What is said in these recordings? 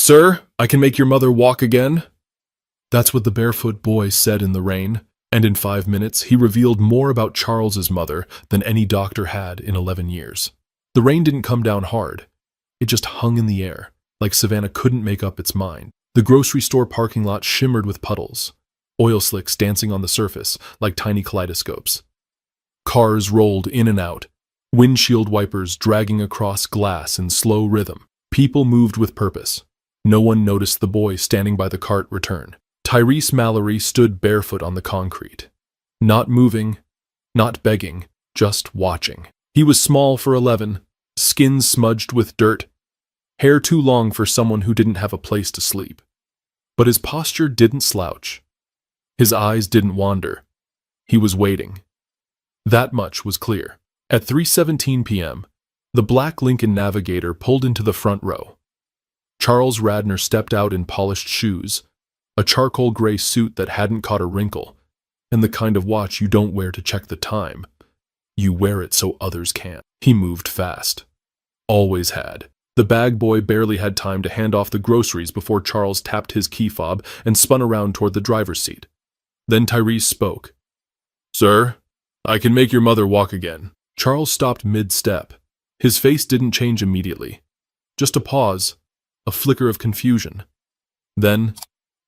"Sir, I can make your mother walk again?" That's what the barefoot boy said in the rain, and in 5 minutes he revealed more about Charles's mother than any doctor had in 11 years. The rain didn't come down hard. It just hung in the air, like Savannah couldn't make up its mind. The grocery store parking lot shimmered with puddles, oil slicks dancing on the surface like tiny kaleidoscopes. Cars rolled in and out, windshield wipers dragging across glass in slow rhythm. People moved with purpose. No one noticed the boy standing by the cart return. Tyrese Mallory stood barefoot on the concrete. Not moving, not begging, just watching. He was small for 11, skin smudged with dirt, hair too long for someone who didn't have a place to sleep. But his posture didn't slouch. His eyes didn't wander. He was waiting. That much was clear. At 3:17 p.m., the black Lincoln Navigator pulled into the front row. Charles Radnor stepped out in polished shoes, a charcoal gray suit that hadn't caught a wrinkle, and the kind of watch you don't wear to check the time. You wear it so others can't. He moved fast. Always had. The bag boy barely had time to hand off the groceries before Charles tapped his key fob and spun around toward the driver's seat. Then Tyrese spoke. "Sir, I can make your mother walk again." Charles stopped mid-step. His face didn't change immediately. Just a pause, a flicker of confusion. Then,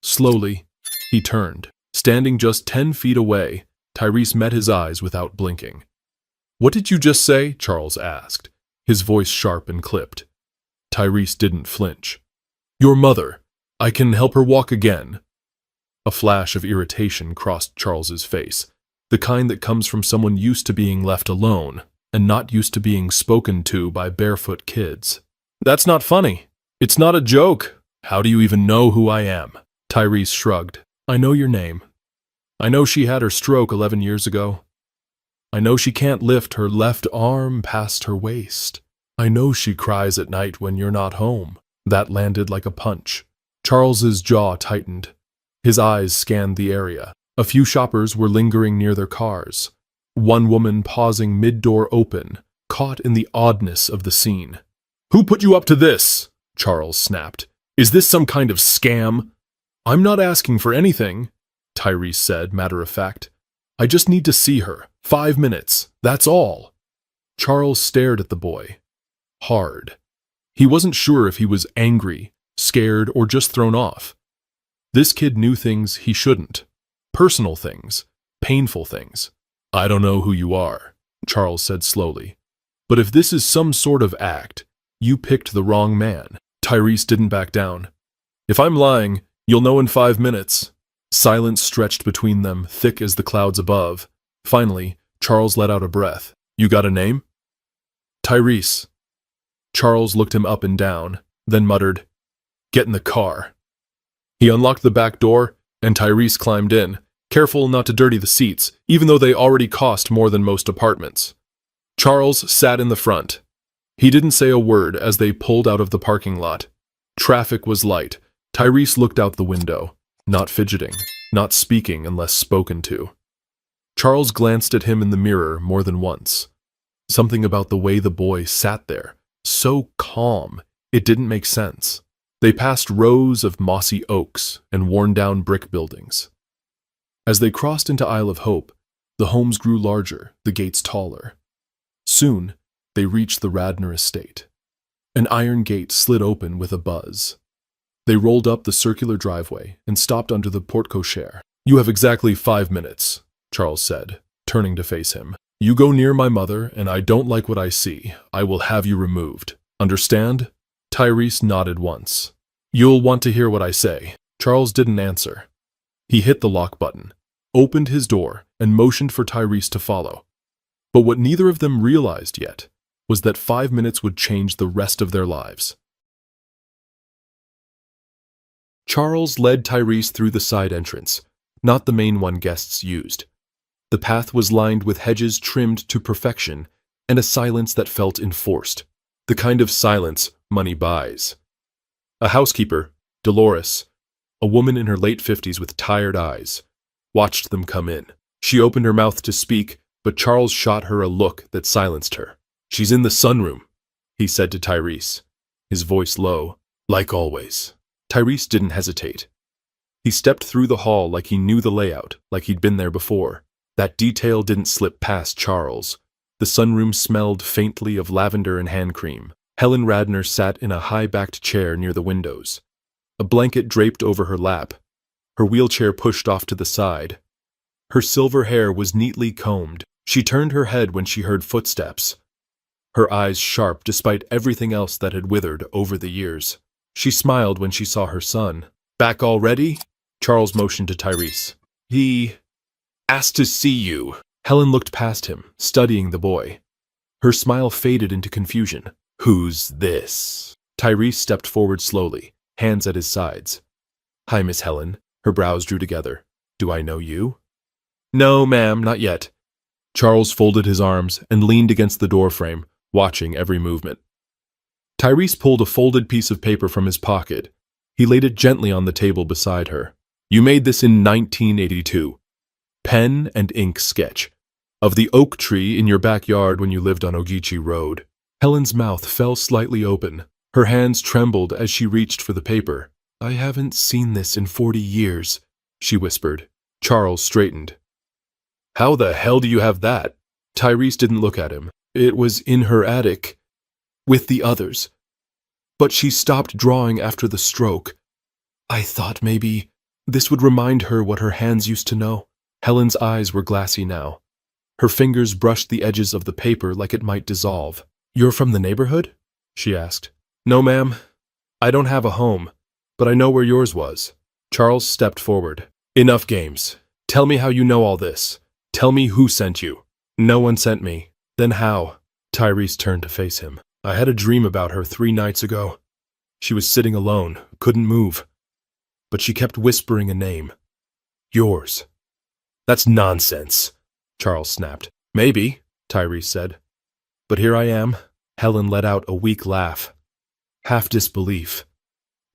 slowly, he turned. Standing just 10 feet away, Tyrese met his eyes without blinking. "What did you just say?" Charles asked, his voice sharp and clipped. Tyrese didn't flinch. "Your mother. I can help her walk again." A flash of irritation crossed Charles's face, the kind that comes from someone used to being left alone and not used to being spoken to by barefoot kids. "That's not funny. It's not a joke. How do you even know who I am?" Tyrese shrugged. "I know your name. I know she had her stroke 11 years ago. I know she can't lift her left arm past her waist. I know she cries at night when you're not home." That landed like a punch. Charles's jaw tightened. His eyes scanned the area. A few shoppers were lingering near their cars. One woman pausing mid-door open, caught in the oddness of the scene. "Who put you up to this?" Charles snapped. "Is this some kind of scam?" "I'm not asking for anything," Tyrese said, matter of fact. "I just need to see her. 5 minutes. That's all." Charles stared at the boy. Hard. He wasn't sure if he was angry, scared, or just thrown off. This kid knew things he shouldn't. Personal things. Painful things. "I don't know who you are," Charles said slowly. "But if this is some sort of act, you picked the wrong man." Tyrese didn't back down. "If I'm lying, you'll know in 5 minutes." Silence stretched between them, thick as the clouds above. Finally, Charles let out a breath. "You got a name?" "Tyrese." Charles looked him up and down, then muttered, "Get in the car." He unlocked the back door, and Tyrese climbed in, careful not to dirty the seats, even though they already cost more than most apartments. Charles sat in the front. He didn't say a word as they pulled out of the parking lot. Traffic was light. Tyrese looked out the window, not fidgeting, not speaking unless spoken to. Charles glanced at him in the mirror more than once. Something about the way the boy sat there, so calm, it didn't make sense. They passed rows of mossy oaks and worn-down brick buildings. As they crossed into Isle of Hope, the homes grew larger, the gates taller. Soon, they reached the Radnor estate. An iron gate slid open with a buzz. They rolled up the circular driveway and stopped under the porte-cochere. "You have exactly 5 minutes," Charles said, turning to face him. "You go near my mother, and I don't like what I see. I will have you removed. Understand?" Tyrese nodded once. "You'll want to hear what I say." Charles didn't answer. He hit the lock button, opened his door, and motioned for Tyrese to follow. But what neither of them realized yet was that 5 minutes would change the rest of their lives. Charles led Tyrese through the side entrance, not the main one guests used. The path was lined with hedges trimmed to perfection and a silence that felt enforced, the kind of silence money buys. A housekeeper, Dolores, a woman in her late 50s with tired eyes, watched them come in. She opened her mouth to speak, but Charles shot her a look that silenced her. "She's in the sunroom," he said to Tyrese, his voice low, "like always." Tyrese didn't hesitate. He stepped through the hall like he knew the layout, like he'd been there before. That detail didn't slip past Charles. The sunroom smelled faintly of lavender and hand cream. Helen Radner sat in a high-backed chair near the windows. A blanket draped over her lap, her wheelchair pushed off to the side. Her silver hair was neatly combed. She turned her head when she heard footsteps, her eyes sharp despite everything else that had withered over the years. She smiled when she saw her son. "Back already?" Charles motioned to Tyrese. "He asked to see you." Helen looked past him, studying the boy. Her smile faded into confusion. "Who's this?" Tyrese stepped forward slowly, hands at his sides. "Hi, Miss Helen." Her brows drew together. "Do I know you?" "No, ma'am, not yet." Charles folded his arms and leaned against the doorframe, watching every movement. Tyrese pulled a folded piece of paper from his pocket. He laid it gently on the table beside her. "You made this in 1982. Pen and ink sketch of the oak tree in your backyard when you lived on Ogeechee Road." Helen's mouth fell slightly open. Her hands trembled as she reached for the paper. "I haven't seen this in 40 years, she whispered. Charles straightened. "How the hell do you have that?" Tyrese didn't look at him. "It was in her attic, with the others. But she stopped drawing after the stroke. I thought maybe this would remind her what her hands used to know." Helen's eyes were glassy now. Her fingers brushed the edges of the paper like it might dissolve. "You're from the neighborhood?" she asked. "No, ma'am. I don't have a home, but I know where yours was." Charles stepped forward. "Enough games. Tell me how you know all this. Tell me who sent you." "No one sent me." "Then how?" Tyrese turned to face him. "I had a dream about her 3 nights ago. She was sitting alone, couldn't move. But she kept whispering a name. Yours." "That's nonsense," Charles snapped. "Maybe," Tyrese said. "But here I am." Helen let out a weak laugh. Half disbelief,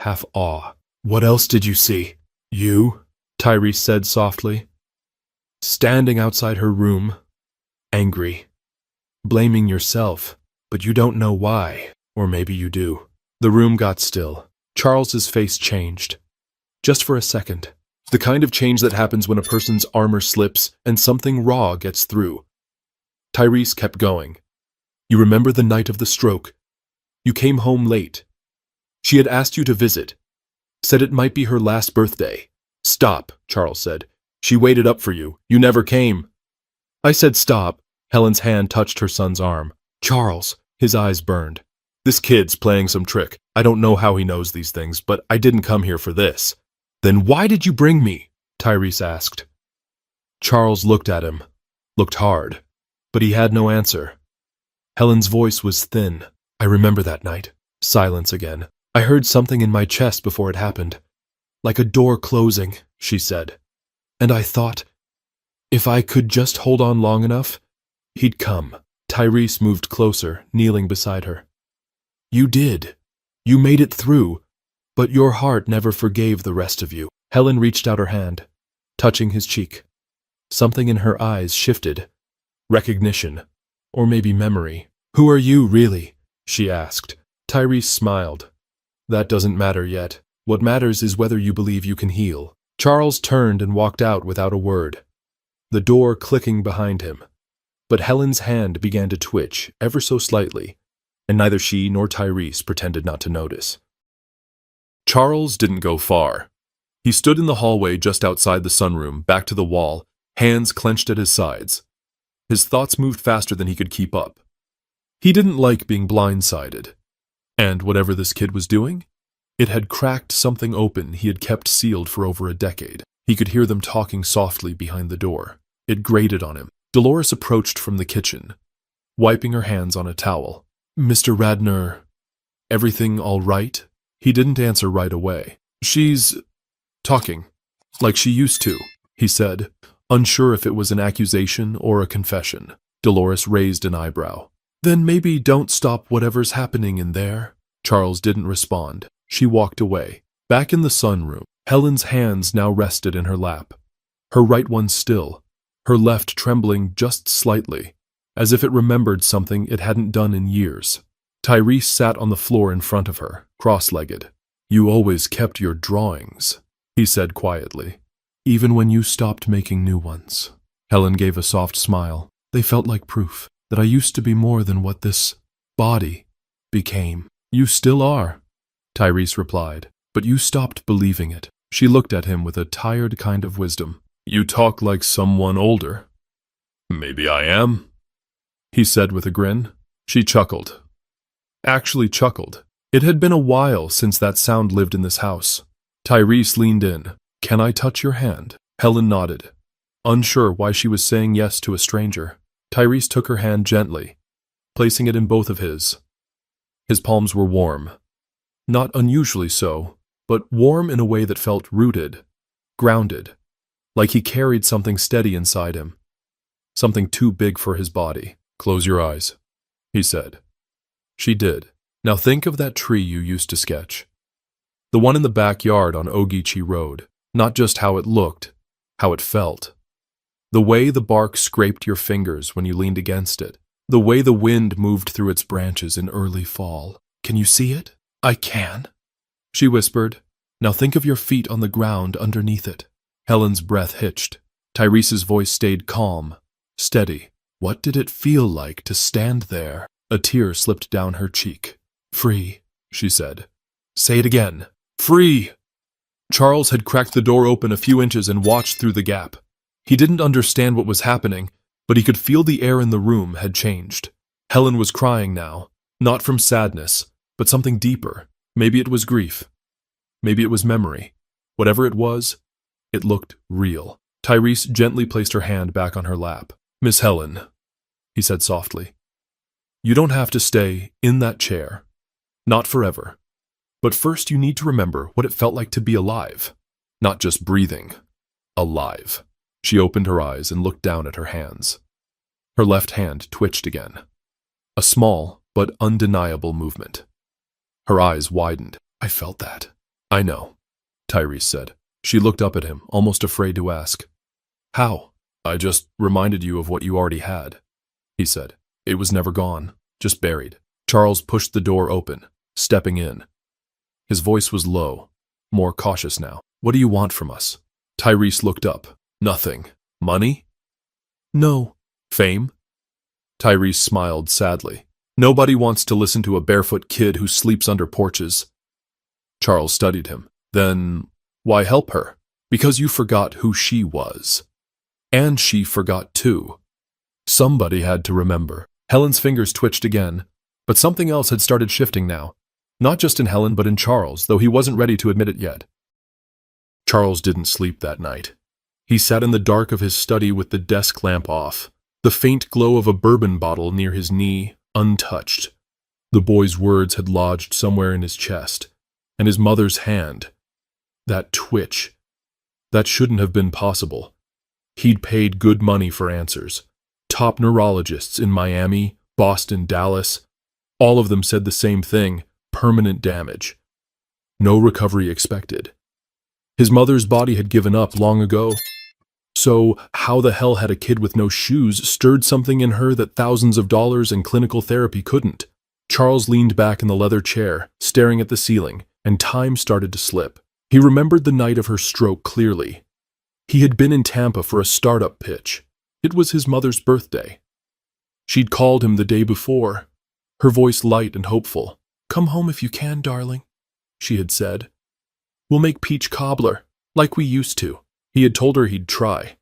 half awe. "What else did you see?" "You," Tyrese said softly. "Standing outside her room, angry, blaming yourself, but you don't know why. Or maybe you do." The room got still. Charles's face changed. Just for a second. The kind of change that happens when a person's armor slips and something raw gets through. Tyrese kept going. "You remember the night of the stroke? You came home late. She had asked you to visit. Said it might be her last birthday." "Stop," Charles said. "She waited up for you. You never came." "I said stop." Helen's hand touched her son's arm. "Charles," his eyes burned. "This kid's playing some trick. I don't know how he knows these things, but I didn't come here for this." "Then why did you bring me?" Tyrese asked. Charles looked at him, looked hard, but he had no answer. Helen's voice was thin. "I remember that night." Silence again. "I heard something in my chest before it happened. Like a door closing," she said. "And I thought, if I could just hold on long enough, he'd come." Tyrese moved closer, kneeling beside her. "You did. You made it through, but your heart never forgave the rest of you." Helen reached out her hand, touching his cheek. Something in her eyes shifted. Recognition, or maybe memory. "Who are you, really?" she asked. Tyrese smiled. "That doesn't matter yet. What matters is whether you believe you can heal." Charles turned and walked out without a word, the door clicking behind him. But Helen's hand began to twitch, ever so slightly, and neither she nor Tyrese pretended not to notice. Charles didn't go far. He stood in the hallway just outside the sunroom, back to the wall, hands clenched at his sides. His thoughts moved faster than he could keep up. He didn't like being blindsided. And whatever this kid was doing, it had cracked something open he had kept sealed for over a decade. He could hear them talking softly behind the door. It grated on him. Dolores approached from the kitchen, wiping her hands on a towel. "Mr. Radner, everything all right?" He didn't answer right away. "She's talking, like she used to," he said, unsure if it was an accusation or a confession. Dolores raised an eyebrow. "Then maybe don't stop whatever's happening in there." Charles didn't respond. She walked away. Back in the sunroom, Helen's hands now rested in her lap, her right one still, her left trembling just slightly, as if it remembered something it hadn't done in years. Tyrese sat on the floor in front of her, cross-legged. You always kept your drawings, he said quietly, even when you stopped making new ones. Helen gave a soft smile. They felt like proof that I used to be more than what this body became. You still are, Tyrese replied, but you stopped believing it. She looked at him with a tired kind of wisdom. You talk like someone older. Maybe I am, he said with a grin. She chuckled. Actually chuckled. It had been a while since that sound lived in this house. Tyrese leaned in. Can I touch your hand? Helen nodded, unsure why she was saying yes to a stranger. Tyrese took her hand gently, placing it in both of his. His palms were warm. Not unusually so, but warm in a way that felt rooted, grounded, like he carried something steady inside him, something too big for his body. Close your eyes, he said. She did. Now think of that tree you used to sketch. The one in the backyard on Ogeechee Road. Not just how it looked, how it felt. The way the bark scraped your fingers when you leaned against it. The way the wind moved through its branches in early fall. Can you see it? I can, she whispered. Now think of your feet on the ground underneath it. Helen's breath hitched. Tyrese's voice stayed calm, steady. What did it feel like to stand there? A tear slipped down her cheek. Free, she said. Say it again. Free! Charles had cracked the door open a few inches and watched through the gap. He didn't understand what was happening, but he could feel the air in the room had changed. Helen was crying now, not from sadness, but something deeper. Maybe it was grief. Maybe it was memory. Whatever it was, it looked real. Tyrese gently placed her hand back on her lap. Miss Helen, he said softly, you don't have to stay in that chair. Not forever. But first you need to remember what it felt like to be alive. Not just breathing. Alive. She opened her eyes and looked down at her hands. Her left hand twitched again. A small but undeniable movement. Her eyes widened. I felt that. I know, Tyrese said. She looked up at him, almost afraid to ask. How? I just reminded you of what you already had, he said. It was never gone, just buried. Charles pushed the door open, stepping in. His voice was low, more cautious now. What do you want from us? Tyrese looked up. Nothing. Money? No. Fame? Tyrese smiled sadly. Nobody wants to listen to a barefoot kid who sleeps under porches. Charles studied him. Then, why help her? Because you forgot who she was. And she forgot too. Somebody had to remember. Helen's fingers twitched again, but something else had started shifting now. Not just in Helen, but in Charles, though he wasn't ready to admit it yet. Charles didn't sleep that night. He sat in the dark of his study with the desk lamp off, the faint glow of a bourbon bottle near his knee untouched. The boy's words had lodged somewhere in his chest, and his mother's hand. That twitch. That shouldn't have been possible. He'd paid good money for answers. Top neurologists in Miami, Boston, Dallas. All of them said the same thing, permanent damage. No recovery expected. His mother's body had given up long ago. So how the hell had a kid with no shoes stirred something in her that thousands of dollars and clinical therapy couldn't? Charles leaned back in the leather chair, staring at the ceiling, and time started to slip. He remembered the night of her stroke clearly. He had been in Tampa for a startup pitch. It was his mother's birthday. She'd called him the day before, her voice light and hopeful. Come home if you can, darling, she had said. We'll make peach cobbler, like we used to. He had told her he'd try.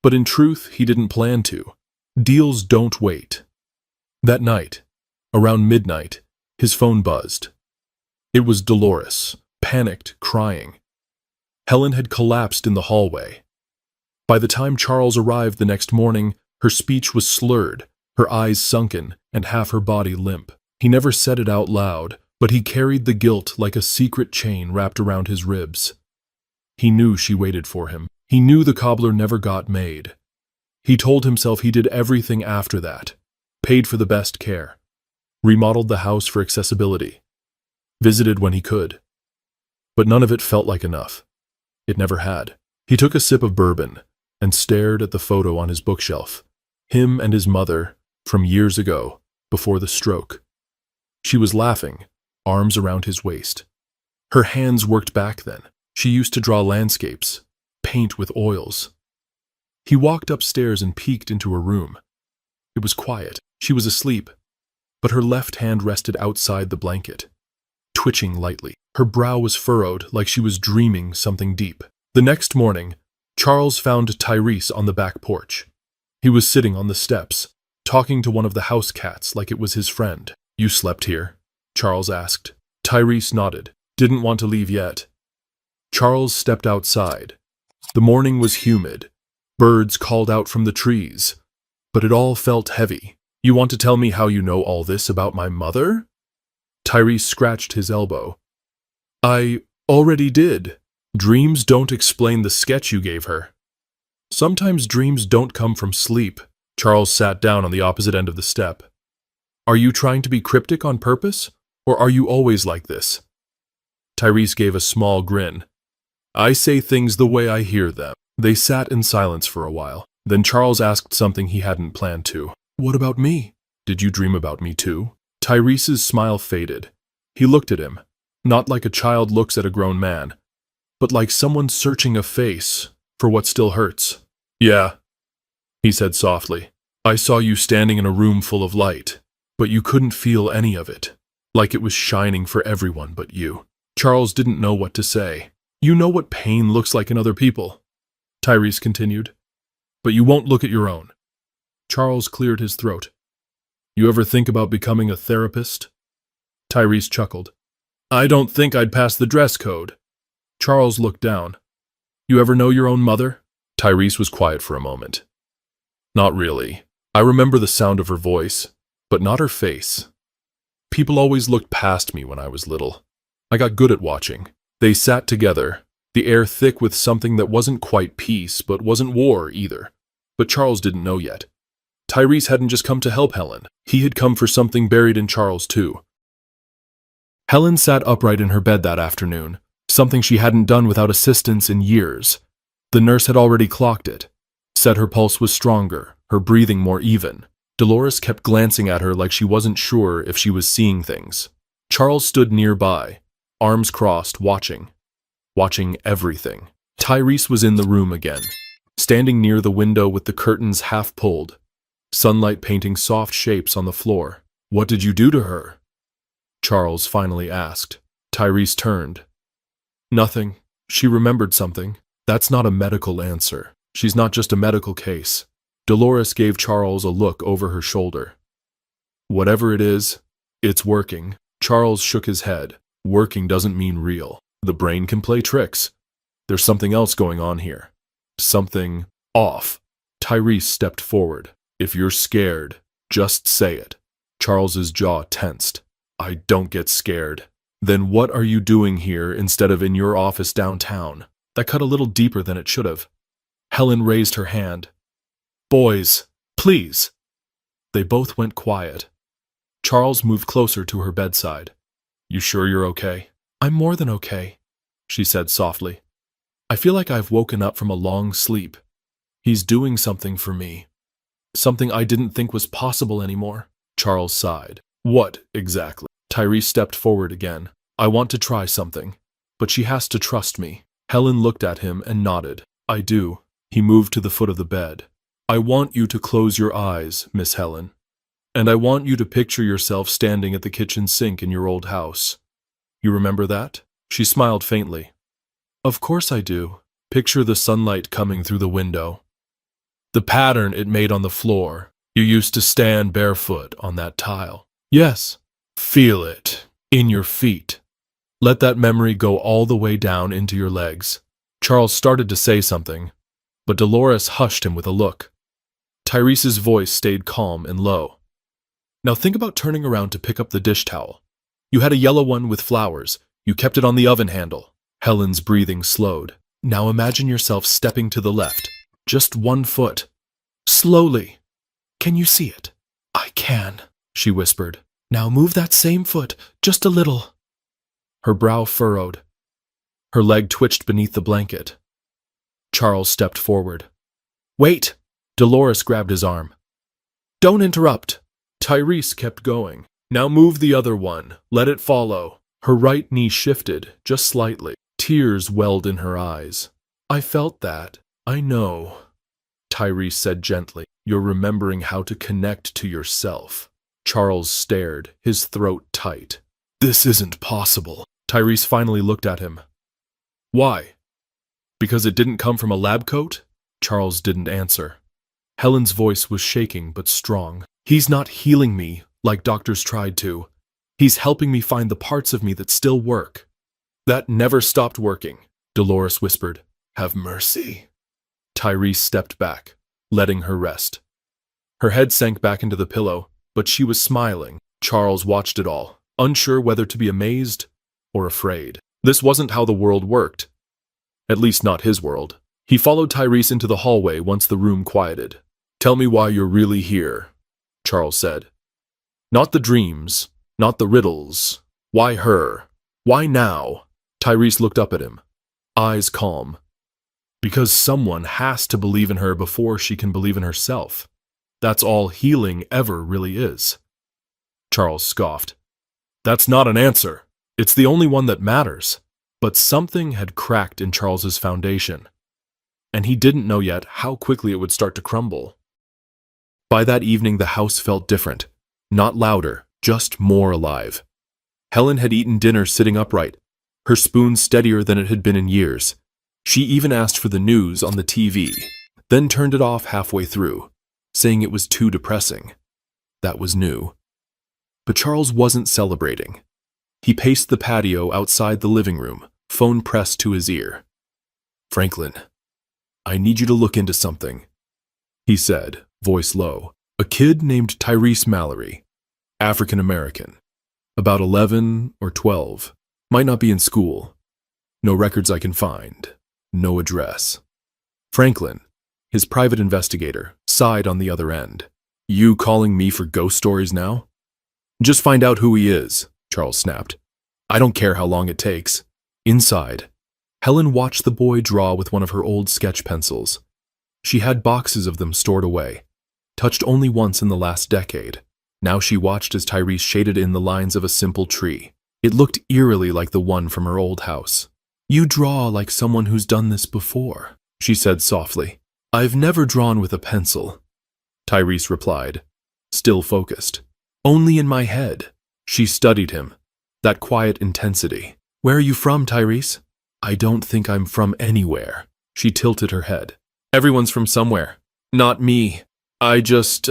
But in truth, he didn't plan to. Deals don't wait. That night, around midnight, his phone buzzed. It was Dolores, panicked, crying. Helen had collapsed in the hallway. By the time Charles arrived the next morning, her speech was slurred, her eyes sunken, and half her body limp. He never said it out loud, but he carried the guilt like a secret chain wrapped around his ribs. He knew she waited for him. He knew the cobbler never got made. He told himself he did everything after that, paid for the best care, remodeled the house for accessibility, visited when he could. But none of it felt like enough. It never had. He took a sip of bourbon and stared at the photo on his bookshelf, him and his mother from years ago, before the stroke. She was laughing, arms around his waist. Her hands worked back then. She used to draw landscapes, paint with oils. He walked upstairs and peeked into her room. It was quiet. She was asleep, but her left hand rested outside the blanket, twitching lightly. Her brow was furrowed like she was dreaming something deep. The next morning, Charles found Tyrese on the back porch. He was sitting on the steps, talking to one of the house cats like it was his friend. "You slept here?" Charles asked. Tyrese nodded. "Didn't want to leave yet." Charles stepped outside. The morning was humid. Birds called out from the trees, but it all felt heavy. "You want to tell me how you know all this about my mother?" Tyrese scratched his elbow. "I already did. Dreams don't explain the sketch you gave her." "Sometimes dreams don't come from sleep." Charles sat down on the opposite end of the step. "Are you trying to be cryptic on purpose, or are you always like this?" Tyrese gave a small grin. "I say things the way I hear them." They sat in silence for a while. Then Charles asked something he hadn't planned to. "What about me? Did you dream about me too?" Tyrese's smile faded. He looked at him, not like a child looks at a grown man, but like someone searching a face for what still hurts. "Yeah," he said softly. "I saw you standing in a room full of light, but you couldn't feel any of it, like it was shining for everyone but you." Charles didn't know what to say. "You know what pain looks like in other people," Tyrese continued, "but you won't look at your own." Charles cleared his throat. "You ever think about becoming a therapist?" Tyrese chuckled. "I don't think I'd pass the dress code." Charles looked down. "You ever know your own mother?" Tyrese was quiet for a moment. "Not really. I remember the sound of her voice, but not her face. People always looked past me when I was little. I got good at watching." They sat together, the air thick with something that wasn't quite peace, but wasn't war either. But Charles didn't know yet. Tyrese hadn't just come to help Helen. He had come for something buried in Charles too. Helen sat upright in her bed that afternoon, something she hadn't done without assistance in years. The nurse had already clocked it, said her pulse was stronger, her breathing more even. Dolores kept glancing at her like she wasn't sure if she was seeing things. Charles stood nearby, arms crossed, watching everything. Tyrese was in the room again, standing near the window with the curtains half pulled, sunlight painting soft shapes on the floor. "What did you do to her?" Charles finally asked. Tyrese turned. "Nothing. She remembered something." "That's not a medical answer. She's not just a medical case." Dolores gave Charles a look over her shoulder. "Whatever it is, it's working." Charles shook his head. "Working doesn't mean real. The brain can play tricks. There's something else going on here. Something off." Tyrese stepped forward. "If you're scared, just say it." Charles's jaw tensed. "I don't get scared." "Then what are you doing here instead of in your office downtown?" That cut a little deeper than it should have. Helen raised her hand. "Boys, please." They both went quiet. Charles moved closer to her bedside. "You sure you're okay?" "I'm more than okay," she said softly. "I feel like I've woken up from a long sleep. He's doing something for me. Something I didn't think was possible anymore." Charles sighed. "What exactly?" Tyrese stepped forward again. "I want to try something, but she has to trust me." Helen looked at him and nodded. "I do." He moved to the foot of the bed. "I want you to close your eyes, Miss Helen. And I want you to picture yourself standing at the kitchen sink in your old house. You remember that?" She smiled faintly. "Of course I do. Picture the sunlight coming through the window. The pattern it made on the floor. You used to stand barefoot on that tile." "Yes." "Feel it in your feet. Let that memory go all the way down into your legs." Charles started to say something, but Dolores hushed him with a look. Tyrese's voice stayed calm and low. "Now think about turning around to pick up the dish towel. You had a yellow one with flowers. You kept it on the oven handle." Helen's breathing slowed. "Now imagine yourself stepping to the left. Just 1 foot. Slowly. Can you see it?" "I can," she whispered. "Now move that same foot, just a little." Her brow furrowed. Her leg twitched beneath the blanket. Charles stepped forward. "Wait!" Dolores grabbed his arm. "Don't interrupt." Tyrese kept going. "Now move the other one. Let it follow." Her right knee shifted, just slightly. Tears welled in her eyes. I felt that. I know, Tyrese said gently. You're remembering how to connect to yourself. Charles stared, his throat tight. This isn't possible. Tyrese finally looked at him. Why? Because it didn't come from a lab coat? Charles didn't answer. Helen's voice was shaking but strong. He's not healing me like doctors tried to. He's helping me find the parts of me that still work. That never stopped working, Dolores whispered. Have mercy. Tyrese stepped back, letting her rest. Her head sank back into the pillow, but she was smiling. Charles watched it all, unsure whether to be amazed or afraid. This wasn't how the world worked. At least not his world. He followed Tyrese into the hallway once the room quieted. Tell me why you're really here, Charles said. Not the dreams, not the riddles. Why her? Why now? Tyrese looked up at him, eyes calm. Because someone has to believe in her before she can believe in herself. That's all healing ever really is. Charles scoffed. That's not an answer. It's the only one that matters. But something had cracked in Charles's foundation, and he didn't know yet how quickly it would start to crumble. By that evening, the house felt different. Not louder, just more alive. Helen had eaten dinner sitting upright, her spoon steadier than it had been in years. She even asked for the news on the TV, then turned it off halfway through, saying it was too depressing. That was new. But Charles wasn't celebrating. He paced the patio outside the living room, phone pressed to his ear. Franklin, I need you to look into something, he said, voice low. A kid named Tyrese Mallory, African American, about 11 or 12, might not be in school. No records I can find, no address. Franklin, his private investigator, sighed on the other end. You calling me for ghost stories now? Just find out who he is, Charles snapped. I don't care how long it takes. Inside, Helen watched the boy draw with one of her old sketch pencils. She had boxes of them stored away, touched only once in the last decade. Now she watched as Tyrese shaded in the lines of a simple tree. It looked eerily like the one from her old house. You draw like someone who's done this before, she said softly. I've never drawn with a pencil, Tyrese replied, still focused. Only in my head. She studied him, that quiet intensity. Where are you from, Tyrese? I don't think I'm from anywhere. She tilted her head. Everyone's from somewhere. Not me. I just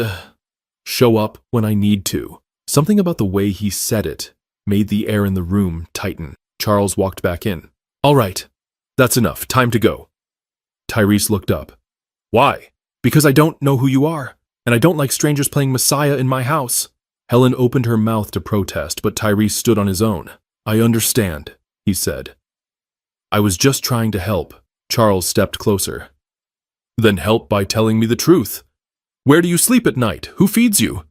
show up when I need to. Something about the way he said it made the air in the room tighten. Charles walked back in. All right, that's enough. Time to go. Tyrese looked up. Why? Because I don't know who you are, and I don't like strangers playing Messiah in my house. Helen opened her mouth to protest, but Tyrese stood on his own. I understand, he said. I was just trying to help. Charles stepped closer. Then help by telling me the truth. Where do you sleep at night? Who feeds you?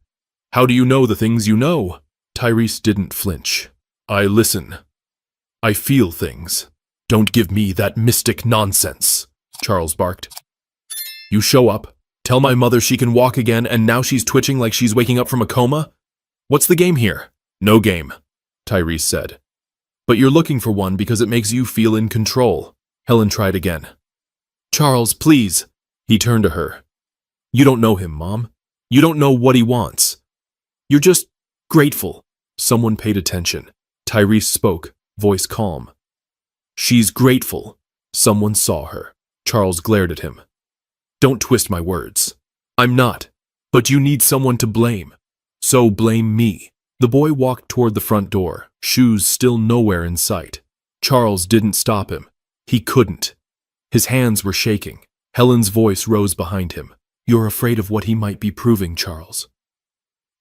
How do you know the things you know? Tyrese didn't flinch. I listen. I feel things. Don't give me that mystic nonsense, Charles barked. You show up, tell my mother she can walk again, and now she's twitching like she's waking up from a coma? What's the game here? No game, Tyrese said. But you're looking for one because it makes you feel in control. Helen tried again. Charles, please. He turned to her. You don't know him, Mom. You don't know what he wants. You're just grateful. Someone paid attention. Tyrese spoke, voice calm. She's grateful. Someone saw her. Charles glared at him. Don't twist my words. I'm not. But you need someone to blame. So blame me. The boy walked toward the front door, shoes still nowhere in sight. Charles didn't stop him. He couldn't. His hands were shaking. Helen's voice rose behind him. You're afraid of what he might be proving, Charles.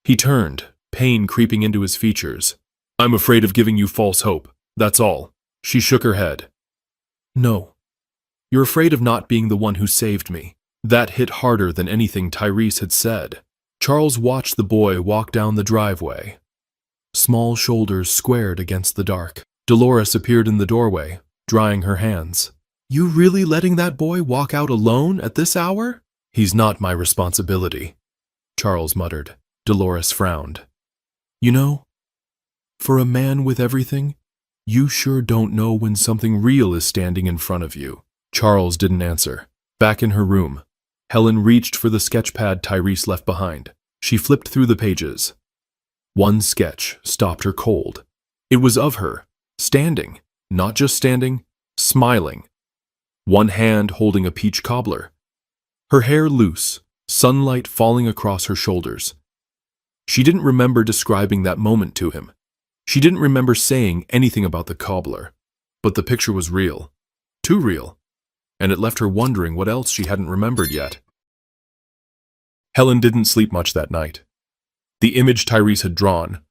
He turned, pain creeping into his features. I'm afraid of giving you false hope. That's all. She shook her head. No. You're afraid of not being the one who saved me. That hit harder than anything Tyrese had said. Charles watched the boy walk down the driveway. Small shoulders squared against the dark. Dolores appeared in the doorway, drying her hands. You really letting that boy walk out alone at this hour? He's not my responsibility, Charles muttered. Dolores frowned. You know, for a man with everything, You sure don't know when something real is standing in front of you. Charles didn't answer. Back in her room, Helen reached for the sketch pad Tyrese left behind. She flipped through the pages. One sketch stopped her cold. It was of her, standing, not just standing, smiling. One hand holding a peach cobbler. Her hair loose, sunlight falling across her shoulders. She didn't remember describing that moment to him. She didn't remember saying anything about the cobbler. But the picture was real. Too real. And it left her wondering what else she hadn't remembered yet. Helen didn't sleep much that night. The image Tyrese had drawn,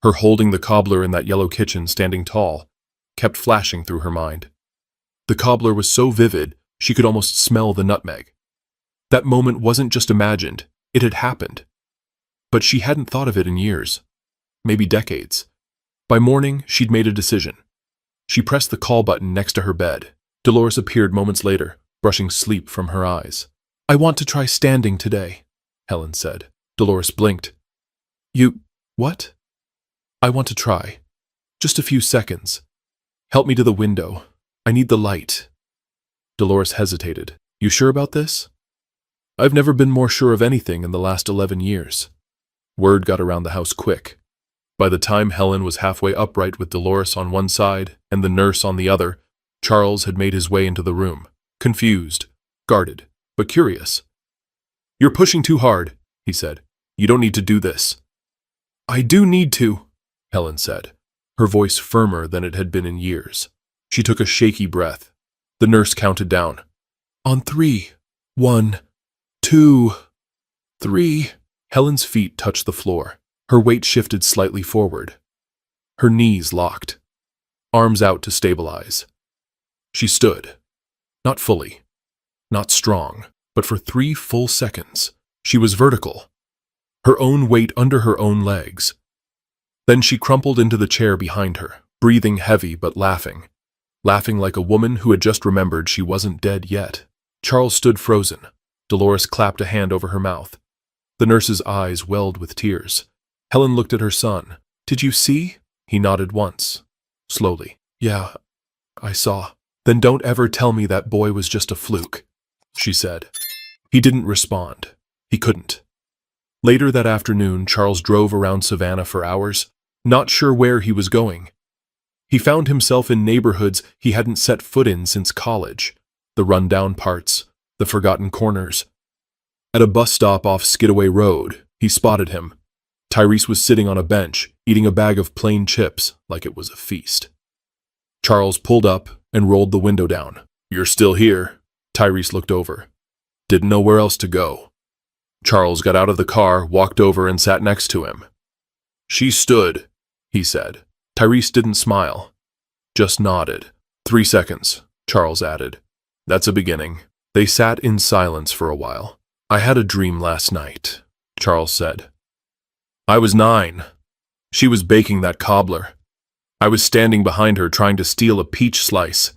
her holding the cobbler in that yellow kitchen standing tall, kept flashing through her mind. The cobbler was so vivid, she could almost smell the nutmeg. That moment wasn't just imagined, it had happened. But she hadn't thought of it in years, maybe decades. By morning, she'd made a decision. She pressed the call button next to her bed. Dolores appeared moments later, brushing sleep from her eyes. I want to try standing today, Helen said. Dolores blinked. What? I want to try. Just a few seconds. Help me to the window. I need the light. Dolores hesitated. You sure about this? I've never been more sure of anything in the last 11 years. Word got around the house quick. By the time Helen was halfway upright with Dolores on one side and the nurse on the other, Charles had made his way into the room, confused, guarded, but curious. You're pushing too hard, he said. You don't need to do this. I do need to, Helen said, her voice firmer than it had been in years. She took a shaky breath. The nurse counted down. On 3. 1, 2, 3. Helen's feet touched the floor. Her weight shifted slightly forward. Her knees locked. Arms out to stabilize. She stood. Not fully. Not strong. But for 3 full seconds, she was vertical. Her own weight under her own legs. Then she crumpled into the chair behind her, breathing heavy but laughing. Laughing like a woman who had just remembered she wasn't dead yet. Charles stood frozen. Dolores clapped a hand over her mouth. The nurse's eyes welled with tears. Helen looked at her son. Did you see? He nodded once. Slowly. Yeah, I saw. Then don't ever tell me that boy was just a fluke, she said. He didn't respond. He couldn't. Later that afternoon, Charles drove around Savannah for hours, not sure where he was going. He found himself in neighborhoods he hadn't set foot in since college. The rundown parts, the forgotten corners. At a bus stop off Skidaway Road, he spotted him. Tyrese was sitting on a bench, eating a bag of plain chips like it was a feast. Charles pulled up and rolled the window down. You're still here. Tyrese looked over. Didn't know where else to go. Charles got out of the car, walked over, and sat next to him. She stood, he said. Tyrese didn't smile, just nodded. 3 seconds, Charles added. That's a beginning. They sat in silence for a while. I had a dream last night, Charles said. I was 9. She was baking that cobbler. I was standing behind her trying to steal a peach slice.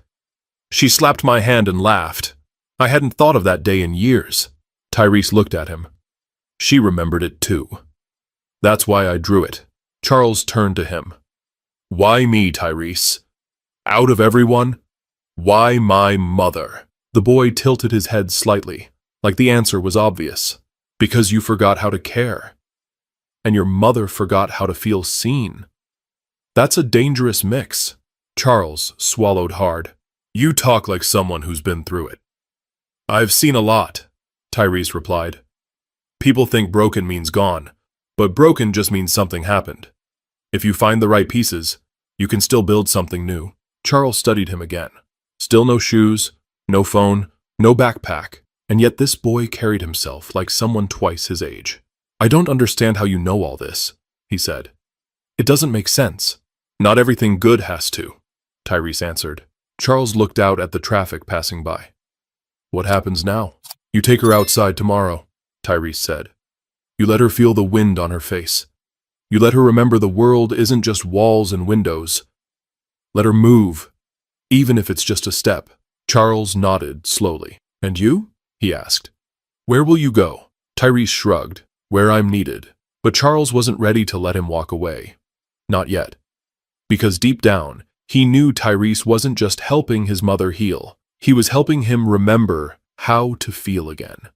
She slapped my hand and laughed. I hadn't thought of that day in years. Tyrese looked at him. She remembered it too. That's why I drew it. Charles turned to him. Why me, Tyrese? Out of everyone? Why my mother? The boy tilted his head slightly, like the answer was obvious. Because you forgot how to care. And your mother forgot how to feel seen. That's a dangerous mix. Charles swallowed hard. You talk like someone who's been through it. I've seen a lot, Tyrese replied. People think broken means gone, but broken just means something happened. If you find the right pieces, you can still build something new. Charles studied him again. Still no shoes, no phone, no backpack, and yet this boy carried himself like someone twice his age. I don't understand how you know all this, he said. It doesn't make sense. Not everything good has to, Tyrese answered. Charles looked out at the traffic passing by. What happens now? You take her outside tomorrow, Tyrese said. You let her feel the wind on her face. You let her remember the world isn't just walls and windows. Let her move, even if it's just a step. Charles nodded slowly. And you? He asked. Where will you go? Tyrese shrugged. Where I'm needed. But Charles wasn't ready to let him walk away. Not yet. Because deep down, He knew Tyrese wasn't just helping his mother heal. He was helping him remember how to feel again.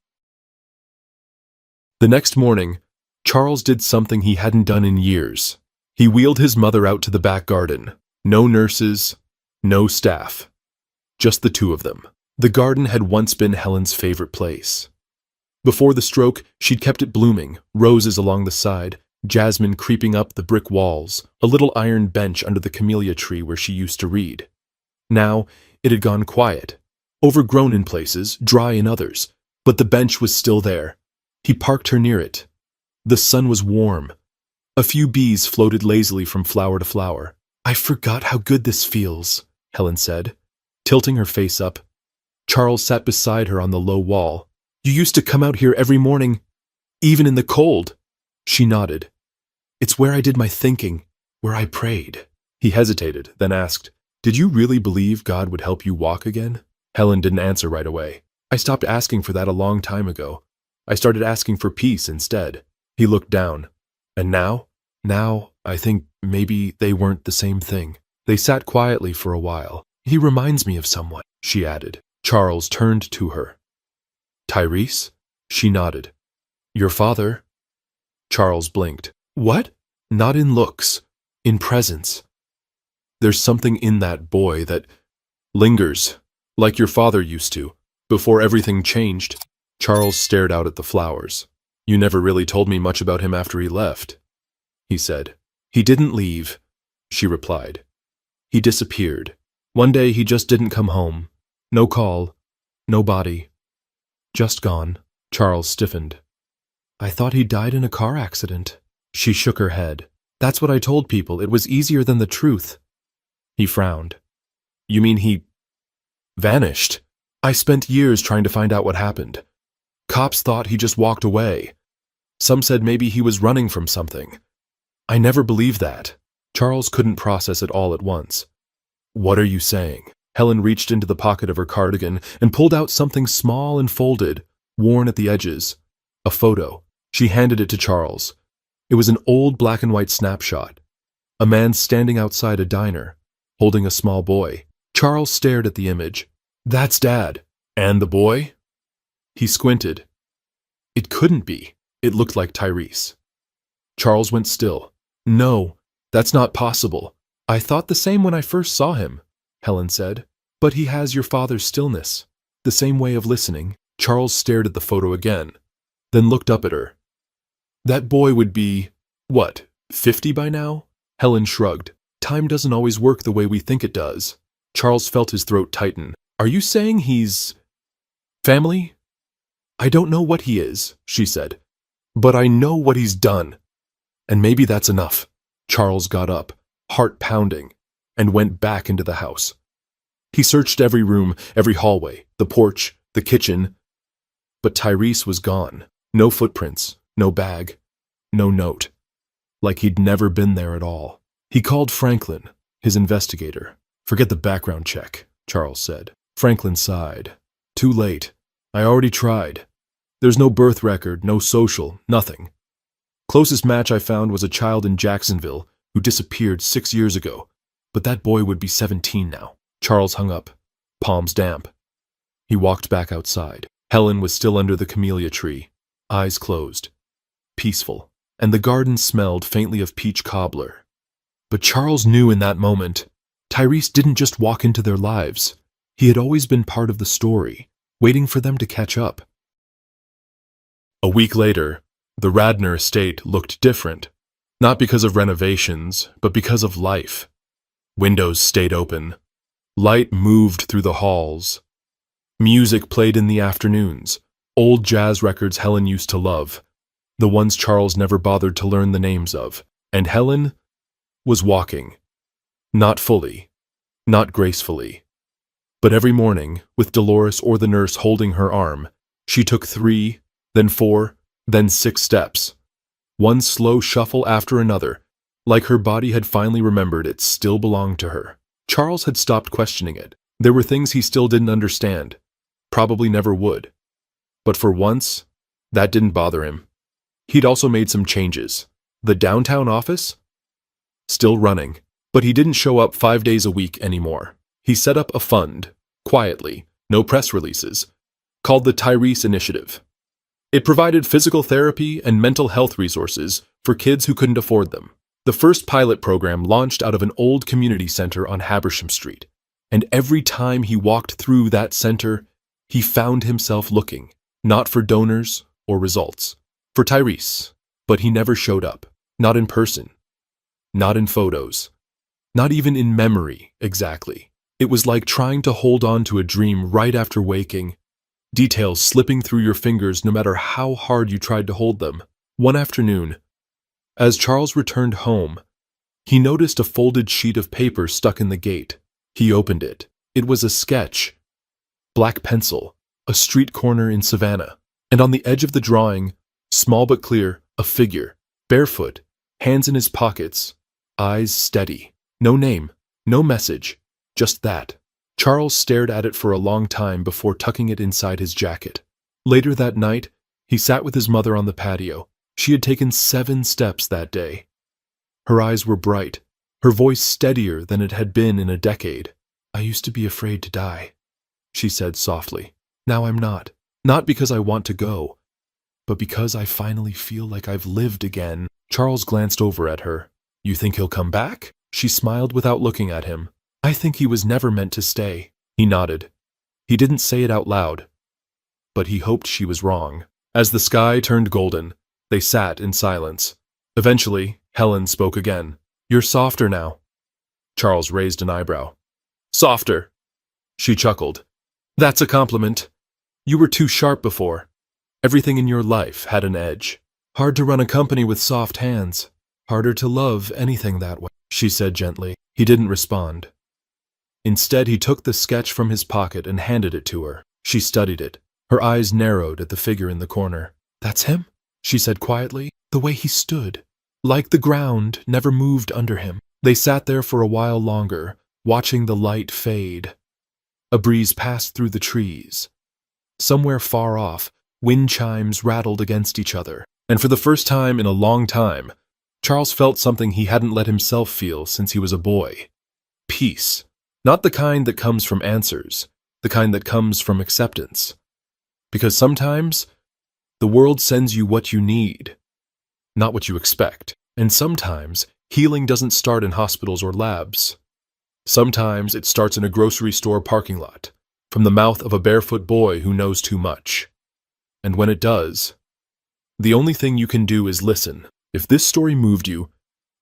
The next morning, Charles did something he hadn't done in years. He wheeled his mother out to the back garden. No nurses, no staff. Just the two of them. The garden had once been Helen's favorite place. Before the stroke, she'd kept it blooming, roses along the side, jasmine creeping up the brick walls, a little iron bench under the camellia tree where she used to read. Now, it had gone quiet, overgrown in places, dry in others, but the bench was still there. He parked her near it. The sun was warm. A few bees floated lazily from flower to flower. "I forgot how good this feels," Helen said, tilting her face up. Charles sat beside her on the low wall. "You used to come out here every morning, even in the cold." She nodded. "It's where I did my thinking, where I prayed." He hesitated, then asked, "Did you really believe God would help you walk again?" Helen didn't answer right away. "I stopped asking for that a long time ago. I started asking for peace instead." He looked down. "And now?" "Now, I think maybe they weren't the same thing." They sat quietly for a while. "He reminds me of someone," she added. Charles turned to her. "Tyrese?" She nodded. "Your father?" Charles blinked. "What?" "Not in looks, in presence. There's something in that boy that lingers, like your father used to, before everything changed." Charles stared out at the flowers. "You never really told me much about him after he left," he said. "He didn't leave," she replied. "He disappeared. One day he just didn't come home. No call, no body. Just gone." Charles stiffened. "I thought he died in a car accident." She shook her head. "That's what I told people. It was easier than the truth." He frowned. "You mean he vanished?" "I spent years trying to find out what happened. Cops thought he just walked away. Some said maybe he was running from something. I never believed that." Charles couldn't process it all at once. "What are you saying?" Helen reached into the pocket of her cardigan and pulled out something small and folded, worn at the edges. A photo. She handed it to Charles. It was an old black and white snapshot. A man standing outside a diner, holding a small boy. Charles stared at the image. "That's Dad. And the boy?" He squinted. It couldn't be. It looked like Tyrese. Charles went still. "No, that's not possible. I thought the same when I first saw him," Helen said. "But he has your father's stillness, the same way of listening." Charles stared at the photo again, then looked up at her. "That boy would be, what, 50 by now?" Helen shrugged. "Time doesn't always work the way we think it does." Charles felt his throat tighten. "Are you saying he's family?" "I don't know what he is," she said, "but I know what he's done. And maybe that's enough." Charles got up, heart pounding, and went back into the house. He searched every room, every hallway, the porch, the kitchen, but Tyrese was gone. No footprints, no bag, no note. Like he'd never been there at all. He called Franklin, his investigator. "Forget the background check," Charles said. Franklin sighed. "Too late. I already tried. There's no birth record, no social, nothing. Closest match I found was a child in Jacksonville who disappeared 6 years ago, but that boy would be 17 now." Charles hung up, palms damp. He walked back outside. Helen was still under the camellia tree, eyes closed, peaceful, and the garden smelled faintly of peach cobbler. But Charles knew in that moment, Tyrese didn't just walk into their lives. He had always been part of the story, waiting for them to catch up. A week later, the Radnor estate looked different, not because of renovations, but because of life. Windows stayed open. Light moved through the halls. Music played in the afternoons, old jazz records Helen used to love, the ones Charles never bothered to learn the names of. And Helen was walking. Not fully, not gracefully. But every morning, with Dolores or the nurse holding her arm, she took 3, then 4, then 6 steps. One slow shuffle after another, like her body had finally remembered it still belonged to her. Charles had stopped questioning it. There were things he still didn't understand, probably never would. But for once, that didn't bother him. He'd also made some changes. The downtown office? Still running. But he didn't show up 5 days a week anymore. He set up a fund, quietly, no press releases, called the Tyrese Initiative. It provided physical therapy and mental health resources for kids who couldn't afford them. The first pilot program launched out of an old community center on Habersham Street, and every time he walked through that center, he found himself looking, not for donors or results, for Tyrese. But he never showed up, not in person, not in photos, not even in memory, exactly. It was like trying to hold on to a dream right after waking, details slipping through your fingers no matter how hard you tried to hold them. One afternoon, as Charles returned home, he noticed a folded sheet of paper stuck in the gate. He opened it. It was a sketch, black pencil, a street corner in Savannah, and on the edge of the drawing, small but clear, a figure, barefoot, hands in his pockets, eyes steady. No name, no message, just that. Charles stared at it for a long time before tucking it inside his jacket. Later that night, he sat with his mother on the patio. She had taken 7 steps that day. Her eyes were bright, her voice steadier than it had been in a decade. "I used to be afraid to die," she said softly. "Now I'm not. Not because I want to go, but because I finally feel like I've lived again." Charles glanced over at her. "You think he'll come back?" She smiled without looking at him. "I think he was never meant to stay." He nodded. He didn't say it out loud, but he hoped she was wrong. As the sky turned golden, they sat in silence. Eventually, Helen spoke again. "You're softer now." Charles raised an eyebrow. "Softer?" She chuckled. "That's a compliment. You were too sharp before. Everything in your life had an edge. Hard to run a company with soft hands. Harder to love anything that way," she said gently. He didn't respond. Instead, he took the sketch from his pocket and handed it to her. She studied it. Her eyes narrowed at the figure in the corner. "That's him?" she said quietly. "The way he stood. Like the ground never moved under him." They sat there for a while longer, watching the light fade. A breeze passed through the trees. Somewhere far off, wind chimes rattled against each other. And for the first time in a long time, Charles felt something he hadn't let himself feel since he was a boy. Peace. Not the kind that comes from answers, the kind that comes from acceptance. Because sometimes, the world sends you what you need, not what you expect. And sometimes, healing doesn't start in hospitals or labs. Sometimes it starts in a grocery store parking lot, from the mouth of a barefoot boy who knows too much. And when it does, the only thing you can do is listen. If this story moved you,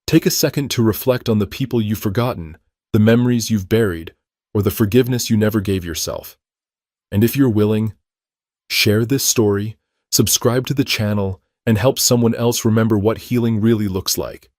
take a second to reflect on the people you've forgotten, the memories you've buried, or the forgiveness you never gave yourself. And if you're willing, share this story, subscribe to the channel, and help someone else remember what healing really looks like.